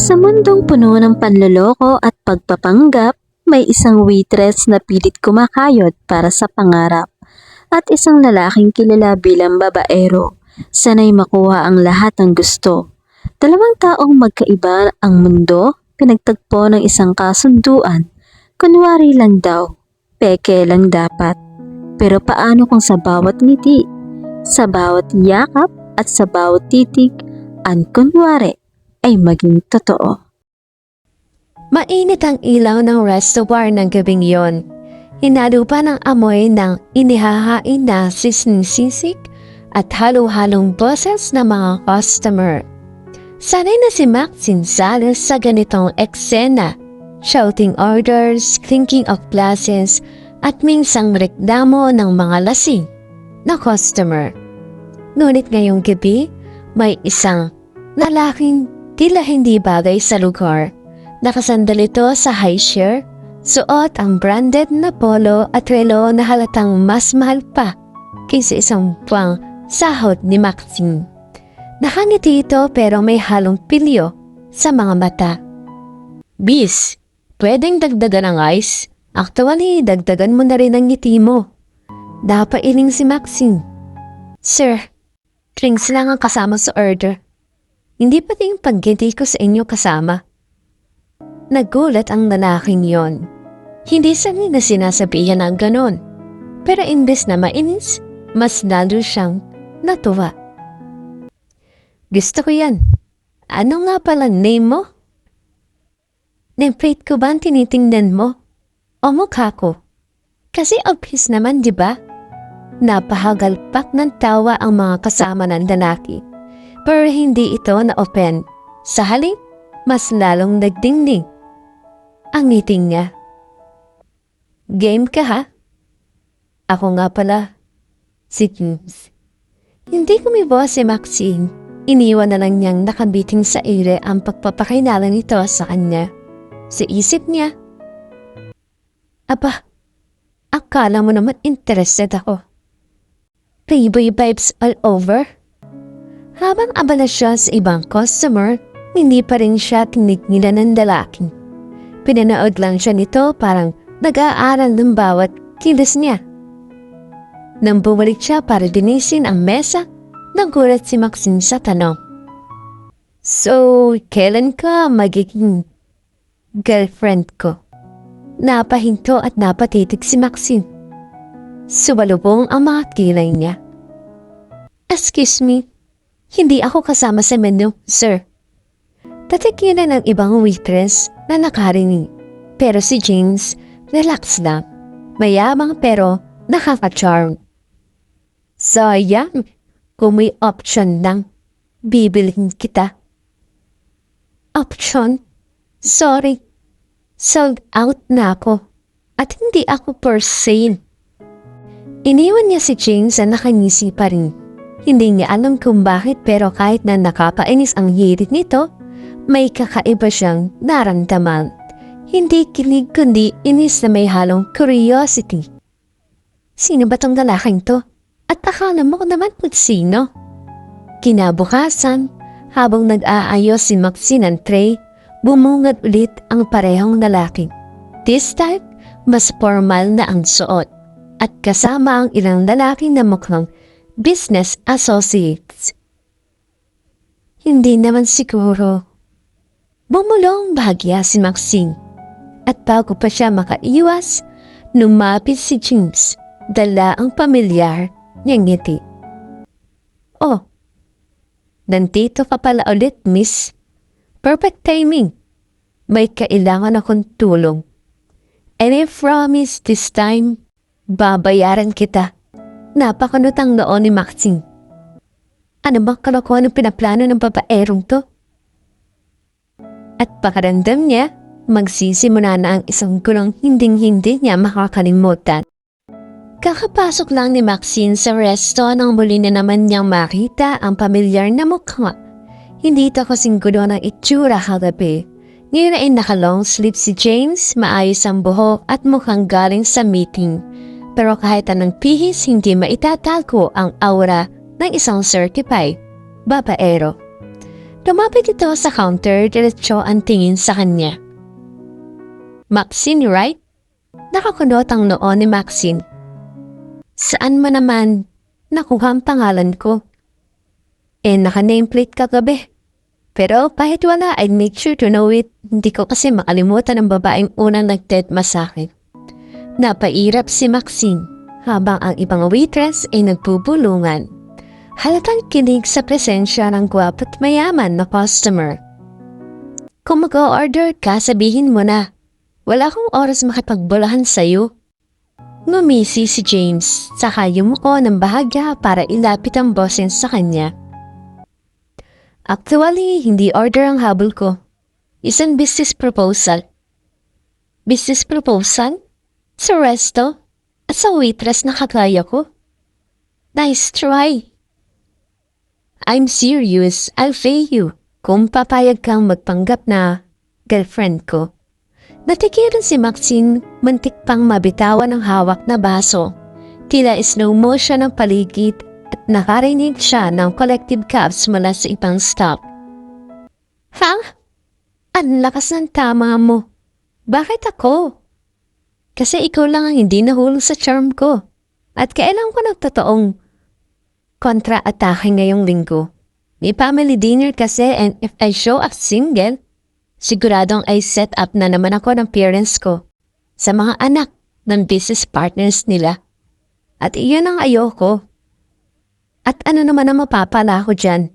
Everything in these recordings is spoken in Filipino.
Sa mundong puno ng panloloko at pagpapanggap, may isang waitress na pilit kumakayod para sa pangarap at isang lalaking kilala bilang babaero, sanay makuha ang lahat ng gusto. Dalawang taong magkaiba ang mundo, pinagtagpo ng isang kasunduan. Kunwari lang daw, peke lang dapat. Pero paano kung sa bawat ngiti, sa bawat yakap at sa bawat titig, ang kunwari ay maging totoo? Mainit ang ilaw ng resto bar ng gabing yon. Hinalo pa ng amoy ng inihahain na sisig at halo-halong boses ng mga customer. Sanay na si Maxine Salas sa ganitong eksena, shouting orders, clinking of glasses, at minsang reklamo ng mga lasing na customer. Ngunit ngayong gabi, may isang lalaking tila hindi bagay sa lugar. Nakasandal ito sa high chair, suot ang branded na polo at relo na halatang mas mahal pa kaysa isang buwang sahod ni Maxine. Nakangiti ito pero may halong pilyo sa mga mata. Bis, pwedeng dagdagan ang ice? Actually, dagdagan mo na rin ang ngiti mo. Napailing si Maxine. Sir, drinks lang ang kasama sa order. Hindi pati yung pagngiti ko sa inyo kasama. Nagulat ang lalaking yon. Hindi sanay na sinasabihan ng ganon. Pero imbes na mainis, mas lalo siyang natuwa. Gusto ko yan. Ano nga pala name mo? Nameplate ko ba ang tinitingnan mo? O mukha ko? Kasi obvious naman, di ba? Napahagalpak ng tawa ang mga kasama ng lalaki. Pero hindi ito na-open. Sa halip, mas lalong nagdingding ang ngiting niya. Game ka ha? Ako nga pala, si James. Hindi kumibo si Maxine. Iniwan na lang niyang nakabiting sa ere ang pagpapakilala nito sa kanya. Sa isip niya, aba, akala mo naman interested ako. Playboy vibes all over? Habang abala siya sa ibang customer, hindi pa rin siya tinignilan ng lalaki. Pinanood lang siya nito parang nag-aaral ng bawat kilos niya. Nang bumalik siya para dinisin ang mesa, nagulat si Maxine sa tanong. So, kailan ka magiging girlfriend ko? Napahinto at napatitig si Maxine. Sumalubong ang mga kilay niya. Excuse me, hindi ako kasama sa menu, sir. Tatikilan ng ibang waitress na nakarinig. Pero si James, relax lang. Mayabang pero nakaka-charm. Sayang, kung may option lang, bibilhin kita. Option? Sorry. Sold out na ako at hindi ako for sale. Iniwan niya si James na nakangisi pa rin. Hindi niya alam kung bakit pero kahit na nakapainis ang hirit nito, may kakaiba siyang naramdaman. Hindi kilig kundi inis na may halong curiosity. Sino ba tong lalaking to? At akala mo naman kung sino? Kinabukasan, habang nag-aayos si Maxine ng tray, bumungad ulit ang parehong lalaki. This time, mas formal na ang suot at kasama ang ilang lalaki na mukhang business associates. Hindi naman siguro. Bumulong bahagya si Maxine at bago pa siya makaiwas, lumapit si James, dala ang pamilyar niyang ngiti. Oh, nandito ka pala ulit, miss. Perfect timing. May kailangan akong tulong. And I promise this time, babayaran kita. Napakanutang noon ni Maxine. Ano bang kalokohan ng pinaplano ng babaerong to? At pakaramdam niya, magsisimula na ang isang gulong hinding-hindi niya makakalimutan. Kakapasok lang ni Maxine sa resto nang muli na naman niyang makita ang pamilyar na mukha. Hindi ito kasing gulo ng itsura kagabi. Ngayon ay naka-long sleeve si James, maayos ang buhok at mukhang galing sa meeting. Pero kahit anong pihis, hindi maitatago ang aura ng isang certified babaero. Lumapit ito sa counter, diretso ang tingin sa kanya. Maxine, right? Nakakunot ang noo ni Maxine. Saan mo naman nakuha ang pangalan ko? Naka-nameplate kagabi. Pero kahit wala, I'd make sure to know it. Hindi ko kasi makalimutan ang babaeng unang nagtetma sa akin. Napairap si Maxine habang ang ibang waitress ay nagpupulungan. Halatang kinig sa presensya ng gwapo't mayaman na customer. Kung mag-o-order ka, sabihin mo na. Wala akong oras makipagbulahan sa'yo. Ngumisi si James, saka yumuko ng bahagya para ilapit ang boses sa kanya. Actually, hindi order ang habol ko. Isang business proposal. Business proposal? Sa resto? At sa waitress na kagaya ko? Nice try. I'm serious, I'll pay you kung papayag kang magpanggap na girlfriend ko. Natikiran si Maxine, muntik pang mabitawan ang hawak na baso. Tila slow motion ang paligid at nakarinig siya ng collective coughs mula sa ibang stop. Ha? Ang lakas ng tama mo. Bakit ako? Kasi ikaw lang ang hindi nahulog sa charm ko. At kailan ko ng totoong kontra-atake ngayong linggo. May family dinner kasi and if I show up single, siguradong ay set up na naman ako ng parents ko sa mga anak ng business partners nila. At iyon ang ayoko. At ano naman ang mapapala ko dyan?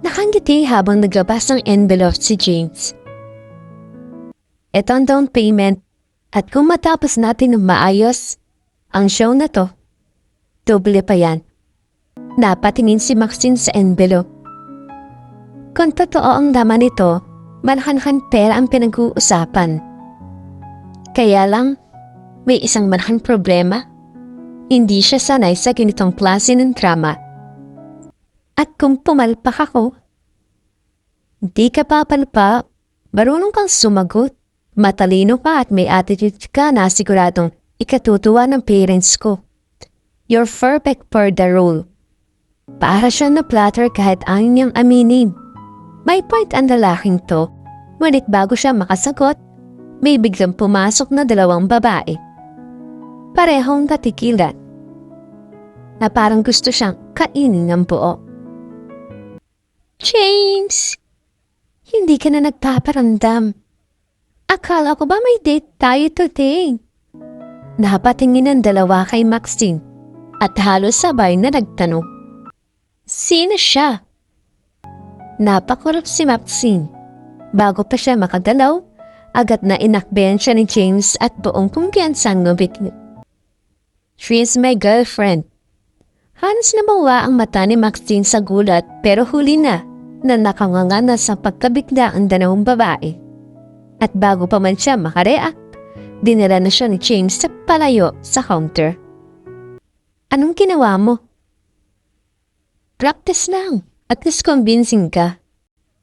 Nakangiti habang naglabas ng envelope si James. Ito ang down payment at kung matapos natin ng maayos, ang show na to, doble pa yan. Napatingin si Maxine sa envelope. Kung totoo ang laman nito, malaking pera ang pinag-uusapan. Kaya lang, may isang malaking problema. Hindi siya sanay sa ganitong klase ng drama. At kung pumalpak ako, hindi ka papalpak, marunong kang sumagot, matalino ka at may attitude ka na siguradong ikatutuwa ng parents ko. You're perfect for the role. Para siya na platter kahit ayaw niyang aminin. May point ang lalaking to, ngunit bago siya makasagot, may biglang pumasok na dalawang babae. Parehong katikilan, na parang gusto siyang kainin ng buo. James! Hindi ka na nagpaparamdam. Akala ko ba may date tayo today? Napatingin ang dalawa kay Maxine at halos sabay na nagtanong. Sino siya? Napakurap si Maxine. Bago pa siya makagalaw, agad na inakbayan siya ni James at buong kumpiyansang ngumiti. She is my girlfriend. Halos namawa ang mata ni Maxine sa gulat pero huli na nakanganga na sa pagkabigla ang dalawang babae. At bago pa man siya makareact, dinala na siya ni James sa palayo sa counter. Anong ginawa mo? Practice lang, at least convincing ka.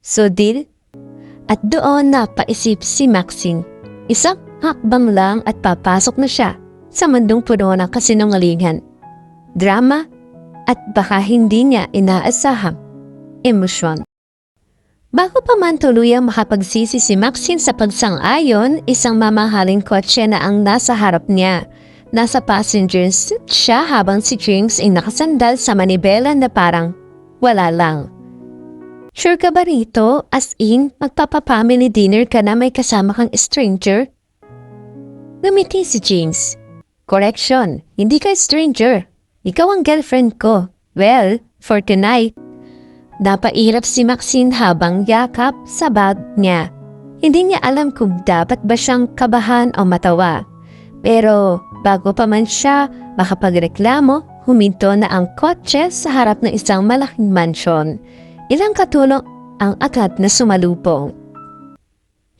So deal? At doon napaisip si Maxine. Isang hakbang lang at papasok na siya sa mundong puno ng kasinungalingan, drama, at baka hindi niya inaasahang emosyon. Bago pa man tuluyang makapagsisi si Maxine sa pagsang-ayon, isang mamahaling kotse na ang nasa harap niya. Nasa passenger seat siya habang si James ay nakasandal sa manibela na parang wala lang. Sure ka ba rito? As in, magpapa-family dinner ka na may kasama kang stranger? Ngumiti si James. Correction, hindi ka stranger. Ikaw ang girlfriend ko. Well, for tonight. Napairap si Maxine habang yakap sa bag niya. Hindi niya alam kung dapat ba siyang kabahan o matawa. Pero bago pa man siya makapagreklamo, huminto na ang kotse sa harap ng isang malaking mansyon. Ilang katulong ang agad na sumalubong.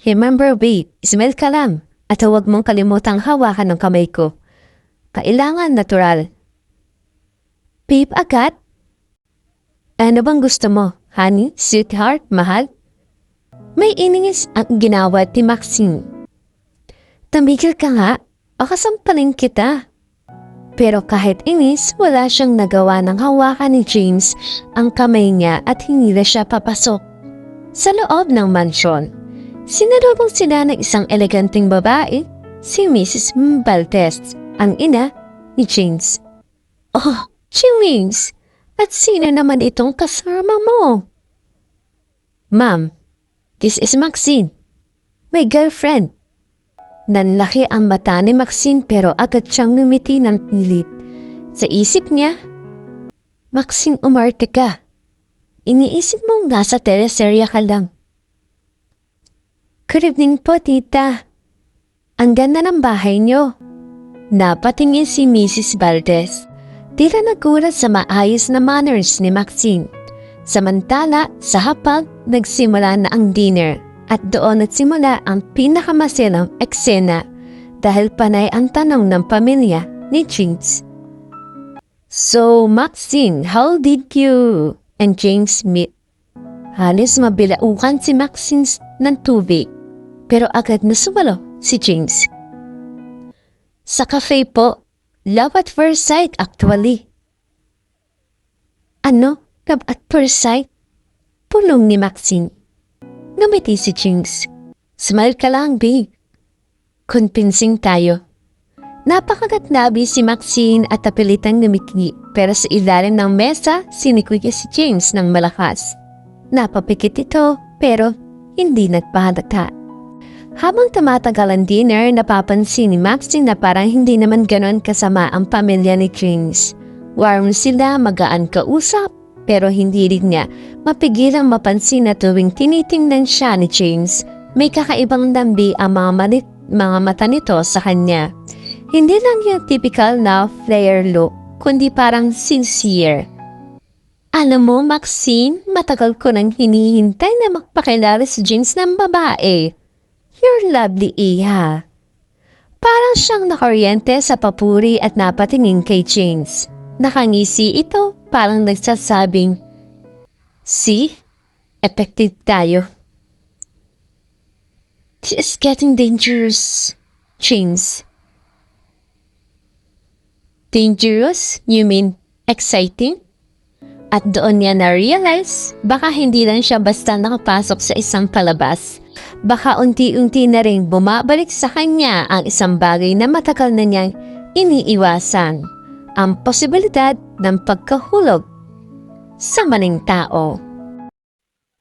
Remember babe, smell ka lang at huwag mong kalimutang hawakan ng kamay ko. Kailangan natural. Babe agad? Ano bang gusto mo? Honey, sweetheart, mahal? May iningis ang ginawa ni Maxine. Tamigil ka nga, o kasampalin kita. Pero kahit inis, wala siyang nagawa ng hawakan ni James ang kamay niya at hinila siya papasok. Sa loob ng mansyon, sinalubong sila ng isang eleganteng babae, si Mrs. Valdez, ang ina ni James. "Oh, James! At sino naman itong kasama mo?" "Ma'am, this is Maxine, my girlfriend." Nanlaki ang mata ni Maxine pero agad siyang ngumiti ng pilit. Sa isip niya, "Maxine, umarte ka. Iniisip mong nasa teleserye ka lang." "Good evening po, tita. Ang ganda ng bahay niyo." Napatingin si Mrs. Valdez. Tila nagulat sa maayos na manners ni Maxine. Samantala, sa hapag, nagsimula na ang dinner. At doon nagsimula ang pinakamasilang eksena dahil panay ang tanong ng pamilya ni James. "So, Maxine, how did you and James meet?" Halos mabilaukan si Maxine ng tubig, pero agad na sumalo si James. "Sa cafe po. Love at first sight actually." "Ano? Love at first sight?" Pulong ni Maxine. Ngumiti si James. "Smile ka lang, babe. Convincing tayo." Napakagatnabi si Maxine at napilitang ngumiti, pero sa ilalim ng mesa, sinikuya si James ng malakas. Napapikit ito, pero hindi nagpahalata. Habang tumatagal ang dinner, napapansin ni Maxine na parang hindi naman ganon kasama ang pamilya ni James. Warm sila, magaan kausap, pero hindi rin niya mapigilang mapansin na tuwing tinitingnan siya ni James, may kakaibang dambi ang mga mata nito sa kanya. Hindi lang yung typical na flare look, kundi parang sincere. "Alam mo, Maxine, matagal ko nang hinihintay na magpakilala si James ng babae. You're lovely, iha." Parang siyang nakuryente sa papuri at napatingin kay James. Nakangisi ito, parang nagsasabing, "See? Effective tayo." "This is getting dangerous, James." "Dangerous? You mean exciting?" At doon niya na-realize, baka hindi lang siya basta nakapasok sa isang palabas. Baka unti-unti na rin bumabalik sa kanya ang isang bagay na matagal na niyang iniiwasan. Ang posibilidad ng pagkahulog sa maling tao.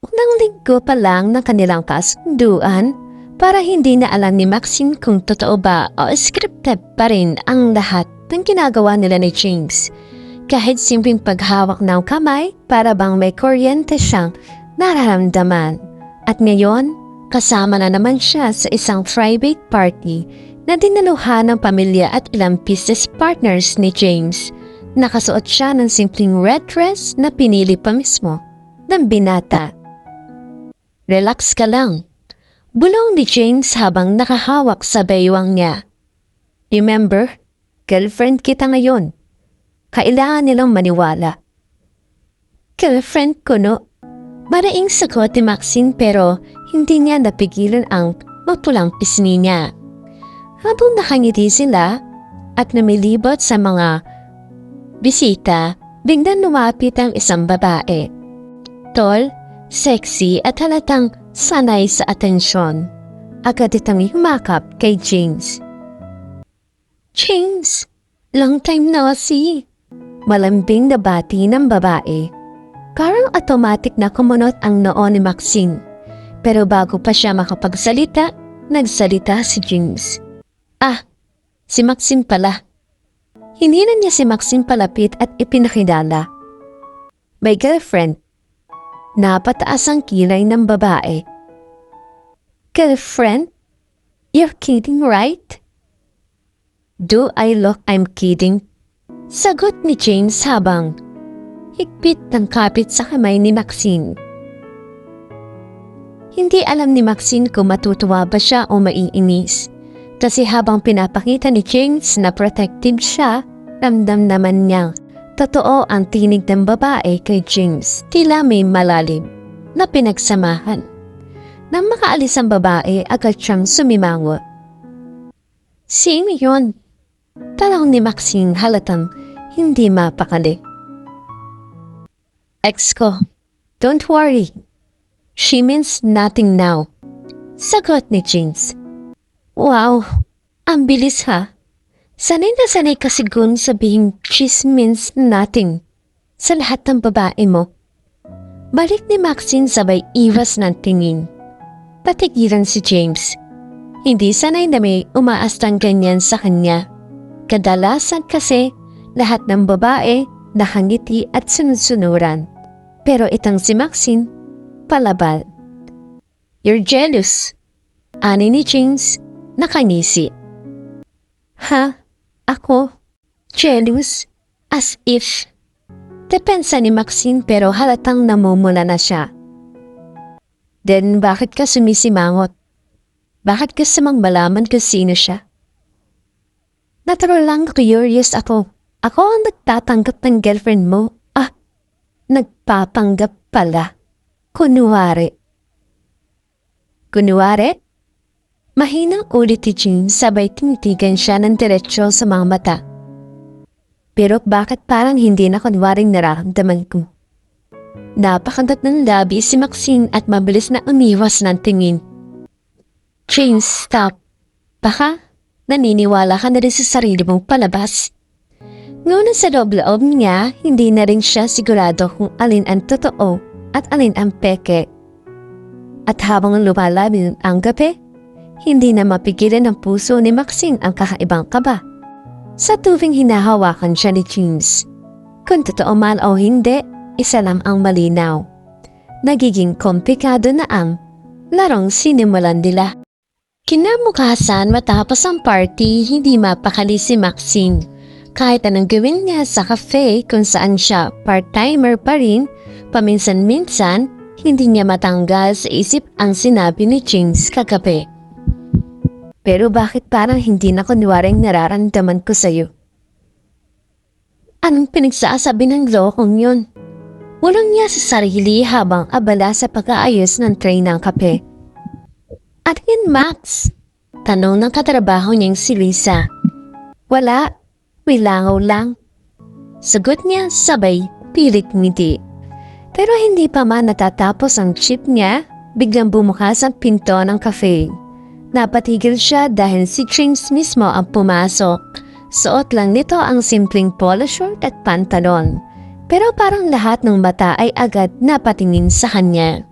Unang linggo pa lang ng kanilang kasunduan, para hindi na alam ni Maxine kung totoo ba o scripted pa rin ang lahat ng ginagawa nila ni James. Kahit simpleng paghawak ng kamay, para bang may kuryente siyang nararamdaman. At ngayon, kasama na naman siya sa isang private party na dinaluhan ng pamilya at ilang business partners ni James. Nakasuot siya ng simpleng red dress na pinili pa mismo ng binata. "Relax ka lang," bulong ni James habang nakahawak sa baywang niya. "Remember, girlfriend kita ngayon. Kailangan nilang maniwala." "Girlfriend ko, no?" Maraing sagot ni Maxine, pero hindi niya napigilan ang mapulang pisngi niya. Habang nakangiti sila at namilibot sa mga bisita, biglang lumapit ang isang babae. Tall, sexy at halatang sanay sa atensyon. Agad itang humakap kay James. "James, long time no see." Malambing na bati ng babae. Parang automatic na kumunot ang noo ni Maxine. Pero bago pa siya makapagsalita, nagsalita si James. "Ah, si Maxine pala." Hinila niya si Maxine palapit at ipinakilala. "My girlfriend." Napataas ang kilay ng babae. "Girlfriend? You're kidding, right?" "Do I look I'm kidding?" Sagot ni James habang higpit ng kapit sa kamay ni Maxine. Hindi alam ni Maxine kung matutuwa ba siya o maiinis. Kasi habang pinapakita ni James na protective siya, ramdam naman niyang totoo ang tinig ng babae kay James. Tila may malalim na pinagsamahan. Nang makaalis ang babae, agad siyang sumimangot. "Sino yun?" Tanong ni Maxine halatang hindi mapakali. Ex ko, don't worry. She means nothing now. Sagot ni James. Wow, ang bilis ha. Sanay na sanay ka siguro sabihing she means nothing sa lahat ng babae mo. Balik ni Maxine sabay iwas ng tingin. Patigilan si James. Hindi sanay na may umaastang ganyan sa kanya. Kadalasan kasi lahat ng babae nakangiti at sunod-sunuran. Pero itang si Maxine, palabal. You're jealous. Ani ni James, nakangisi. Ha? Ako? Jealous? As if. Depensa ni Maxine pero halatang namumula na siya. Then bakit ka sumisimangot? Bakit ka samang malaman kung sino siya? Natural lang curious ako. Ako ang nagtatanggap ng girlfriend mo. Nagpapanggap pala. Kunwari. Kunwari? Mahinang ulit ni Jean sabay tinitigan siya ng diretsyo sa mga mata. Pero bakit parang hindi na kunwaring nararamdaman ko? Napakagat ng labi si Maxine at mabilis na umiwas ng tingin. Jean, stop. Baka naniniwala ka na rin sa sarili mong palabas. Ngunit sa loob-loob niya, hindi na rin siya sigurado kung alin ang totoo at alin ang peke. At habang lumalabing ang gabi, hindi na mapigilan ng puso ni Maxine ang kakaibang kaba. Sa tuwing hinahawakan siya ni James. Kung totoo man o hindi, isa lang ang malinaw. Nagiging komplikado na ang larong sinimulan nila. Kinabukasan matapos ang party, hindi mapakali si Maxine. Kahit anong gawin niya sa cafe kung saan siya part-timer pa rin, paminsan-minsan, hindi niya matanggal sa isip ang sinabi ni James kagabi. Pero bakit parang hindi na kunwaring nararamdaman ko sa'yo? Anong pinagsasabi ng lokong yun? Walang niya sa sarili habang abala sa pag-aayos ng tray ng kape. At yun, Max? Tanong ng katrabaho niyang si Lisa. Wala, wilangaw lang. Sagot niya sabay pilit ngiti. Pero hindi pa man natatapos ang chip niya, biglang bumukas ang pinto ng cafe. Napatigil siya dahil si James mismo ang pumasok. Suot lang nito ang simpleng polo short at pantalon. Pero parang lahat ng mata ay agad napatingin sa kanya.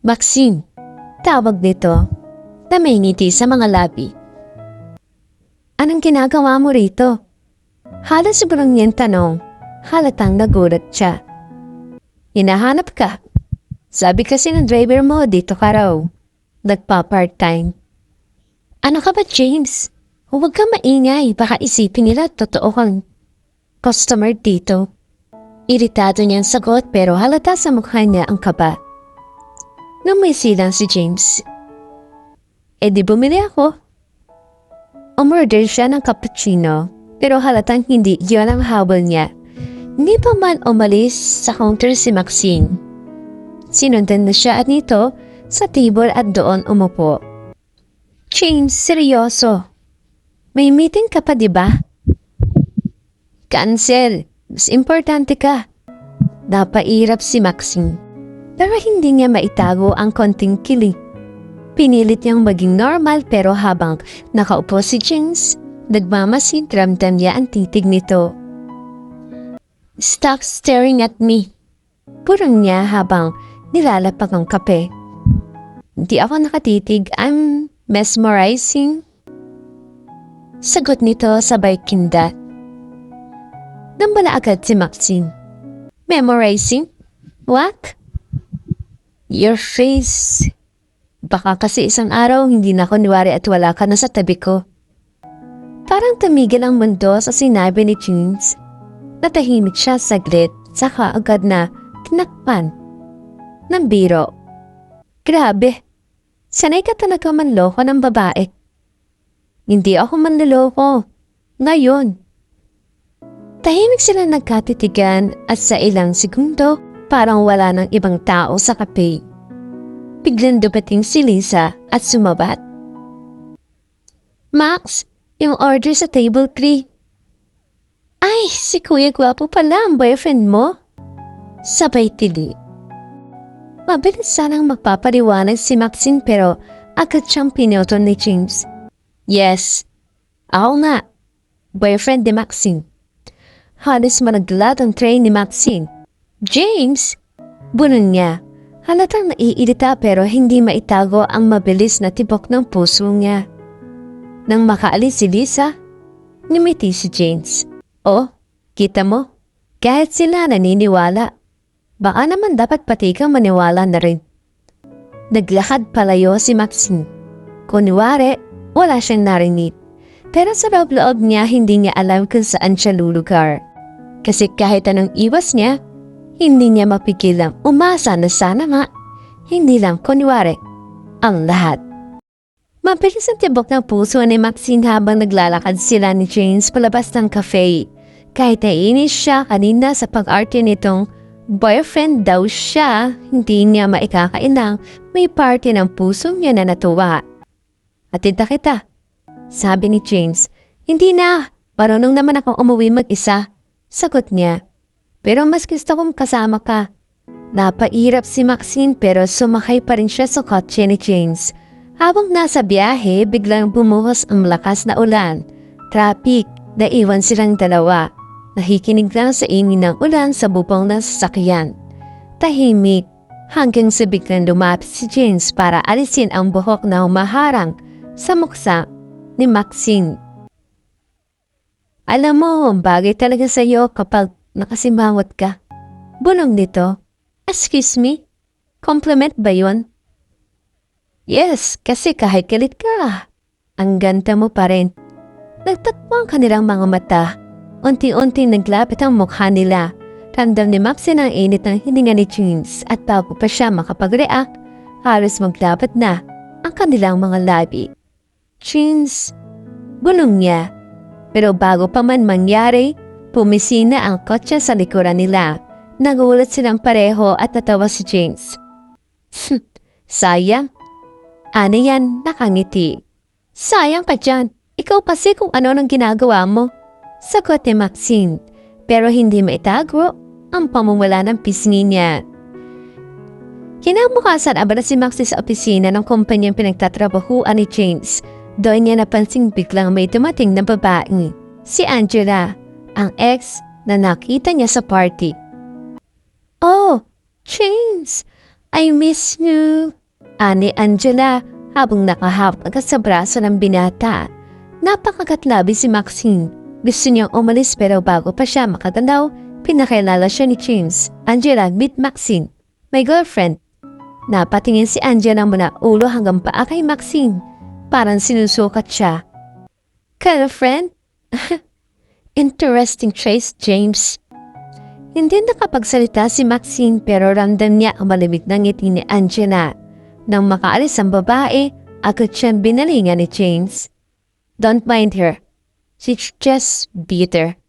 Maxine, tawag nito, na may ngiti sa mga labi. Anong ginagawa mo rito? Halos sobrang niyang tanong, halatang nagulat siya. Hinahanap ka. Sabi kasi ng driver mo dito ka raw. Nagpa-part-time. Ano ka ba, James? Huwag ka maingay, baka isipin nila totoo kang customer dito. Iritado niyang sagot pero halata sa mukha niya ang kaba. Ngumisi lang si James. Di bumili ako. Umorder siya ng cappuccino pero halatang hindi yun ang habol niya. Hindi pa man umalis sa counter si Maxine. Sinundan na siya at nito sa table at doon umupo. James, seryoso. May meeting ka pa, diba? Cancel. Mas importante ka. Napairap si Maxine. Pero hindi niya maitago ang konting kilig. Pinilit niyang maging normal pero habang nakaupo si James, nagmamasid ramdam niya ang titig nito. Stop staring at me. Purong niya habang nilalapag ang kape. Hindi ako nakatitig, I'm mesmerizing. Sagot nito sabay kindat. Nambala agad si Maxine. Memorizing? What? Your face. Baka kasi isang araw hindi na kunwari at wala ka na sa tabi ko. Parang tumigil ang mundo sa sinabi ni James. Natahimik siya saglit, saka agad na tinakpan ng biro. Grabe, sanay ka talaga manloko ng babae. Hindi ako manloloko. Ngayon. Tahimik sila nagkatitigan at sa ilang segundo, parang wala ng ibang tao sa kape. Biglang dumating si Lisa at sumabat. Max, yung order sa table 3. Ay, si Kuya Gwapo pala ang boyfriend mo? Sabay tili. Mabilis sanang magpapaliwanag si Maxine pero agad siyang pinutol ni James. Yes, ako nga. Boyfriend ni Maxine. Halos managlat ang train ni Maxine. James! Bunong niya. Halatang naiirita pero hindi maitago ang mabilis na tibok ng puso niya. Nang makaalis si Lisa, ngumiti si James. Oh, kita mo? Kahit sila naniniwala. Baka naman dapat pati kang maniwala na rin. Naglakad palayo si Maxine. Kunwari, wala siyang narinig. Pero sa loob-loob niya hindi niya alam kung saan siya lulugar. Kasi kahit anong iwas niya, hindi niya mapigilang umasa na sana nga. Hindi lang kunwari, ang lahat. Mabilis ang tibok ng puso ni Maxine habang naglalakad sila ni James palabas ng cafe. Kahit naiinis siya kanina sa pag-arte nitong boyfriend daw siya, hindi niya maikakainang may party ng puso niya na natuwa. Atid na kita, sabi ni James. Hindi na, marunong naman akong umuwi mag-isa, sagot niya. Pero mas gusto kong kasama ka. Napairap si Maxine pero sumakay pa rin siya sa kotse ni James. Habang nasa biyahe, biglang bumuhos ang malakas na ulan. Traffic, naiwan silang dalawa. Nakikinig lang sa ingin ng ulan sa bubong ng sasakyan. Tahimik, hanggang sa biglang lumapit si James para alisin ang buhok na humaharang sa muksa ni Maxine. Alam mo, bagay talaga sa iyo kapag nakasimangot ka. Bulong nito. Excuse me? Compliment ba yun? Yes, kasi kahit galit ka, ang ganda mo pa rin. Nagtakbo ang kanilang mga mata. Unti-unting naglapit ang mukha nila. Ramdam ni Maxine ang init ng hininga ni James at bago pa siya makapag-react, halos maglapat na ang kanilang mga labi. James, bulong niya. Pero bago pa man mangyari, pumisina ang kotse sa likuran nila. Nagulat silang pareho at natawa si James. Sayang. Ano yan, nakangiti. Sayang pa dyan. Ikaw kasi kung ano nang ginagawa mo. Sagot ni Maxine, pero hindi maitago ang pamumula ng pisngi niya. Kinabukasan abala si Maxine sa opisina ng kumpanyang pinagtatrabahuan ni James. Doon niya napansing biglang may dumating na babae, si Angela, ang ex na nakita niya sa party. Oh, James, I miss you, ani Angela habang nakahawak sa braso ng binata. Napakagatlabi si Maxine. Gusto niyang umalis pero bago pa siya makatanaw, pinakilala siya ni James. Angela, meet Maxine, my girlfriend. Napatingin si Angela mula ulo hanggang paa kay Maxine. Parang sinusukat siya. Girlfriend? Interesting choice, James. Hindi nakapagsalita si Maxine pero ramdam niya ang malamig na ngiti ni Angela. Nang makaalis ang babae, agad siyang binalingan ni James. Don't mind her. She's just bitter.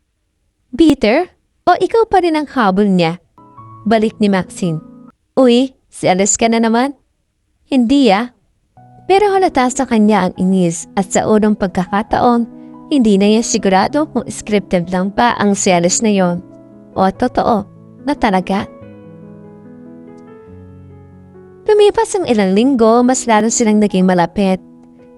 Bitter? O ikaw pa rin ang habol niya? Balik ni Maxine. Uy, selos ka na naman? Hindi Pero halata sa kanya ang inis at sa unang pagkakataon, hindi na niya sigurado kung scripted lang pa ang selos na yon o totoo na talaga. Lumipas ang ilang linggo, mas lalo silang naging malapit.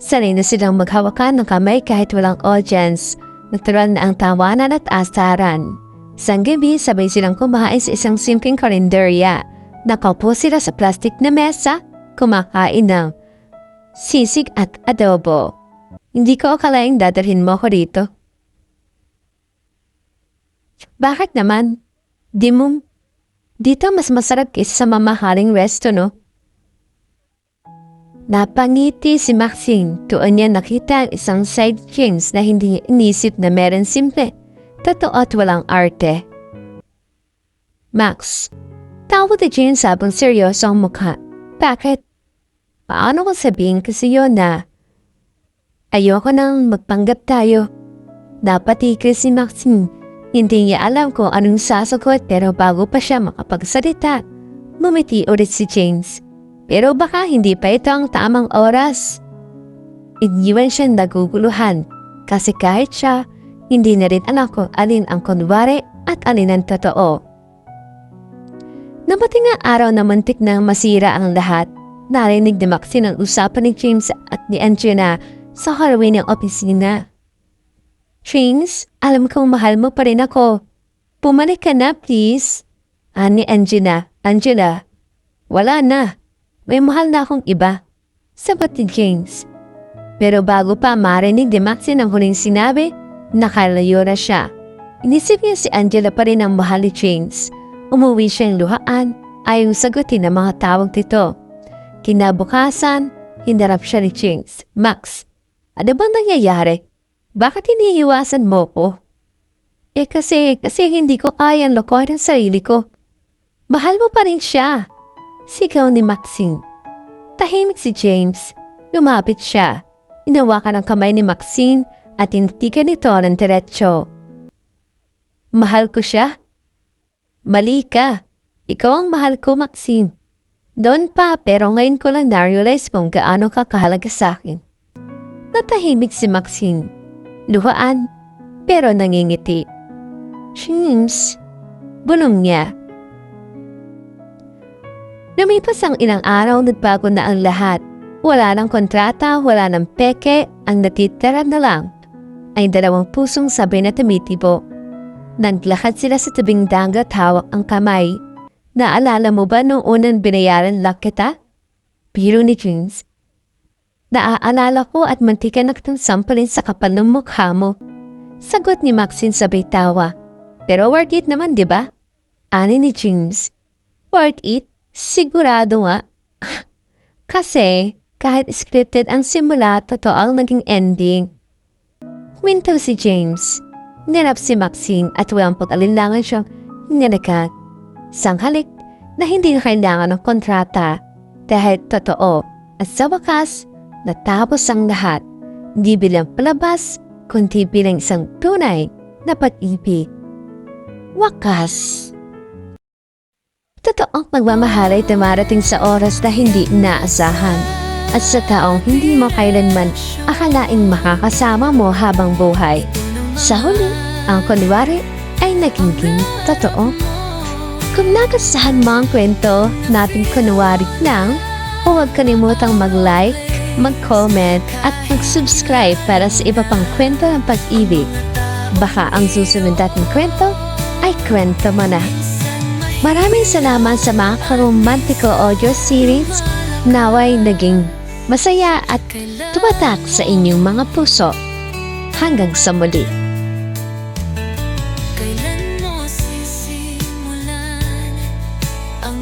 Sanay na silang maghawakan ng kamay kahit walang audience. Natural na ang tawanan at asaran. Isang gabi, sabay silang kumain sa isang simpleng karinderya. Nakaupo sila sa plastic na mesa, kumakain ng sisig at adobo. Hindi ko akalaing dadalhin mo ko dito. Bakit naman? Dito mas masarap kaysa sa mamahaling resto, no? Napangiti si Maxine. Tuon niya nakita ang isang side James na hindi inisip na meron simple, totoo at walang arte. Max, tawag ni James habang seryoso ang mukha. Bakit? Paano ko sabihin kasi yun na ayoko nang magpanggap tayo? Napatigil si Maxine. Hindi niya alam kung anong sasagot pero bago pa siya makapagsalita, bumiti ulit si James. Pero baka hindi pa ito ang tamang oras. Iniwan siyang naguguluhan. Kasi kahit siya, hindi na rin alam kung alin ang kunwari at alin ang totoo. Namating ang araw na muntik na masira ang lahat. Narinig ni Maxine ang usapan ni James at ni Angela sa hallway ng opisina. James, alam kong mahal mo pa rin ako. Pumalik ka na, please. Ani Angela, wala na. May mahal na akong iba. Sabat ni James. Pero bago pa marinig ni Maxine ang huling sinabi, nakalayo na siya. Inisip niya si Angela pa rin ang mahal ni James. Umuwi siyang luhaan, ayong sagutin ng mga tawag dito. Kinabukasan, hinarap siya ni James. Max, ano bang nangyayari? Bakit hinihiwasan mo ko? Kasi hindi ko kayang lokohin ang sarili ko. Mahal mo pa rin siya. Sigaw ni Maxine. Tahimik si James. Lumapit siya. Inawakan ang kamay ni Maxine at tinitigan nito ng diretsyo. Mahal ko siya? Mali ka. Ikaw ang mahal ko, Maxine. Doon pa, pero ngayon ko lang na-realize kung gaano ka kahalaga sa akin. Natahimik si Maxine. Luhaan, pero nangingiti. James, bulong niya. Lumipas ang ilang araw, nagbago na ang lahat. Wala ng kontrata, wala ng peke, ang natitira na lang ay 2 pusong sabay na tumitibo. Naglakad sila sa tabing dagat, hawak ang kamay. Naalala mo ba nung unang binayaran lang kita? Biro ni James. Naaalala ko at mantika na kitang sampalin sa kapal ng mukha mo. Sagot ni Maxine sabay tawa. Pero worth it naman, di ba? Ani ni James. Worth it? Sigurado nga. Kasi kahit scripted ang simula, totoo ang naging ending. Humintaw si James. Nirap si Maxine at walang pag-alinlangan siyang ninakat. Sanghalik na hindi na kailangan ng kontrata dahil totoo at sa wakas natapos ang lahat, hindi bilang palabas kundi bilang isang tunay na pag-ibig. Wakas. Totoong pagmamahal ay dumarating sa oras na hindi inaasahan at sa taong hindi mo kailanman akalaing makakasama mo habang buhay. Sa huli, ang kunwari ay naging totoo. Kung nagustuhan mo ang kwento nating kunwari lang, huwag kalimutang mag-like, mag-comment at mag-subscribe para sa iba pang kwento ng pag-ibig. Baka ang susunod nating kwento ay kwento mo na. Maraming salamat sa mga karomantiko audio series. Naway naging masaya at tumatak sa inyong mga puso. Hanggang sa muli. Kailan mo sisimulan ang